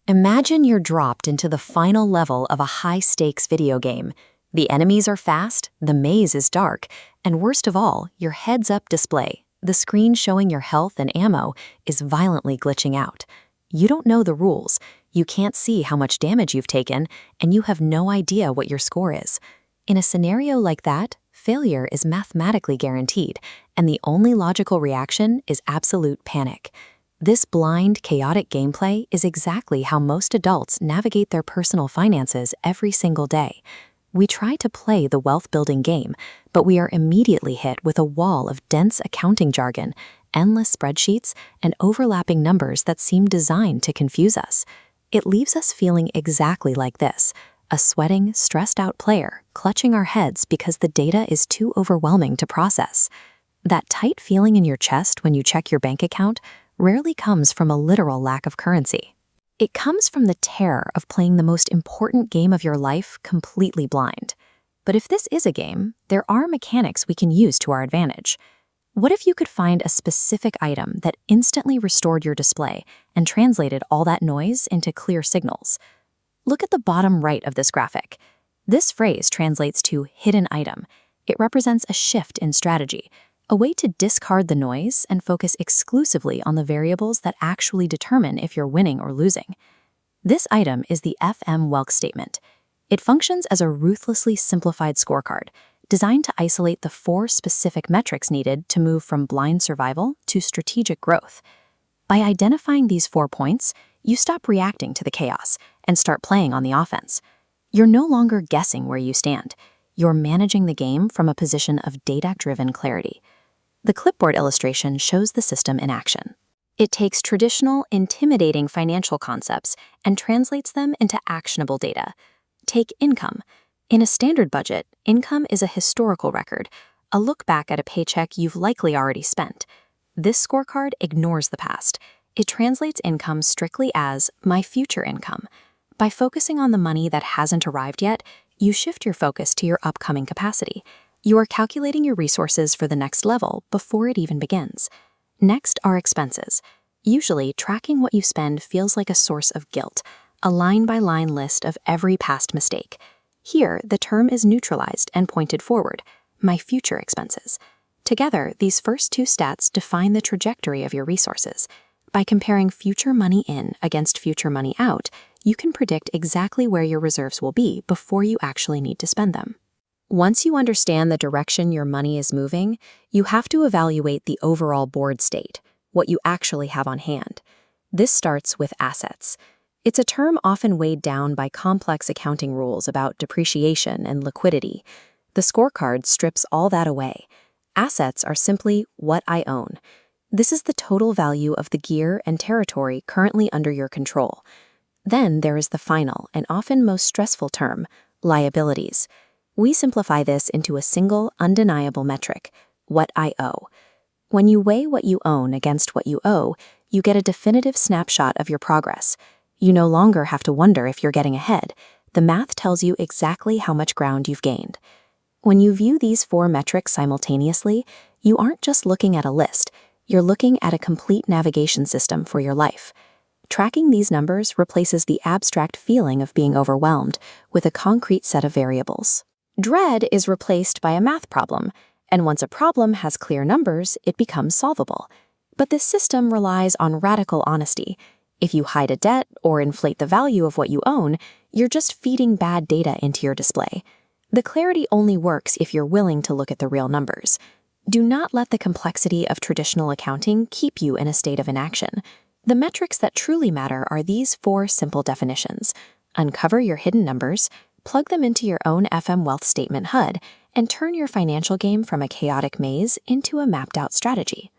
Imagine you're dropped into the final level of a high-stakes video game. The enemies are fast, the maze is dark, and worst of all, your heads-up display, the screen showing your health and ammo, is violently glitching out. You don't know the rules, you can't see how much damage you've taken, and you have no idea what your score is. In a scenario like that, failure is mathematically guaranteed, and the only logical reaction is absolute panic. This blind, chaotic gameplay is exactly how most adults navigate their personal finances every single day. We try to play the wealth-building game, but we are immediately hit with a wall of dense accounting jargon, endless spreadsheets, and overlapping numbers that seem designed to confuse us. It leaves us feeling exactly like this: a sweating, stressed-out player clutching our heads because the data is too overwhelming to process. That tight feeling in your chest when you check your bank account rarely comes from a literal lack of currency. It comes from the terror of playing the most important game of your life completely blind. But if this is a game, there are mechanics we can use to our advantage. What if you could find a specific item that instantly restored your display and translated all that noise into clear signals? Look at the bottom right of this graphic. This phrase translates to hidden item. It represents a shift in strategy, a way to discard the noise and focus exclusively on the variables that actually determine if you're winning or losing. This item is the FM Welk statement. It functions as a ruthlessly simplified scorecard, designed to isolate the 4 specific metrics needed to move from blind survival to strategic growth. By identifying these 4 points, you stop reacting to the chaos and start playing on the offense. You're no longer guessing where you stand. You're managing the game from a position of data-driven clarity. The clipboard illustration shows the system in action. It takes traditional, intimidating financial concepts and translates them into actionable data. Take income. In a standard budget, income is a historical record, a look back at a paycheck you've likely already spent. This scorecard ignores the past. It translates income strictly as my future income. By focusing on the money that hasn't arrived yet, you shift your focus to your upcoming capacity. You are calculating your resources for the next level before it even begins. Next are expenses. Usually, tracking what you spend feels like a source of guilt, a line-by-line list of every past mistake. Here, the term is neutralized and pointed forward: my future expenses. Together, these first 2 stats define the trajectory of your resources. By comparing future money in against future money out, you can predict exactly where your reserves will be before you actually need to spend them. Once you understand the direction your money is moving, you have to evaluate the overall board state, what you actually have on hand. This starts with assets. It's a term often weighed down by complex accounting rules about depreciation and liquidity. The scorecard strips all that away. Assets are simply what I own. This is the total value of the gear and territory currently under your control. Then there is the final and often most stressful term: liabilities. We simplify this into a single, undeniable metric: what I owe. When you weigh what you own against what you owe, you get a definitive snapshot of your progress. You no longer have to wonder if you're getting ahead. The math tells you exactly how much ground you've gained. When you view these 4 metrics simultaneously, you aren't just looking at a list, you're looking at a complete navigation system for your life. Tracking these numbers replaces the abstract feeling of being overwhelmed with a concrete set of variables. Dread is replaced by a math problem, and once a problem has clear numbers, it becomes solvable. But this system relies on radical honesty. If you hide a debt or inflate the value of what you own, you're just feeding bad data into your display. The clarity only works if you're willing to look at the real numbers. Do not let the complexity of traditional accounting keep you in a state of inaction. The metrics that truly matter are these 4 simple definitions. Uncover your hidden numbers, plug them into your own FM Wealth Statement HUD, and turn your financial game from a chaotic maze into a mapped-out strategy.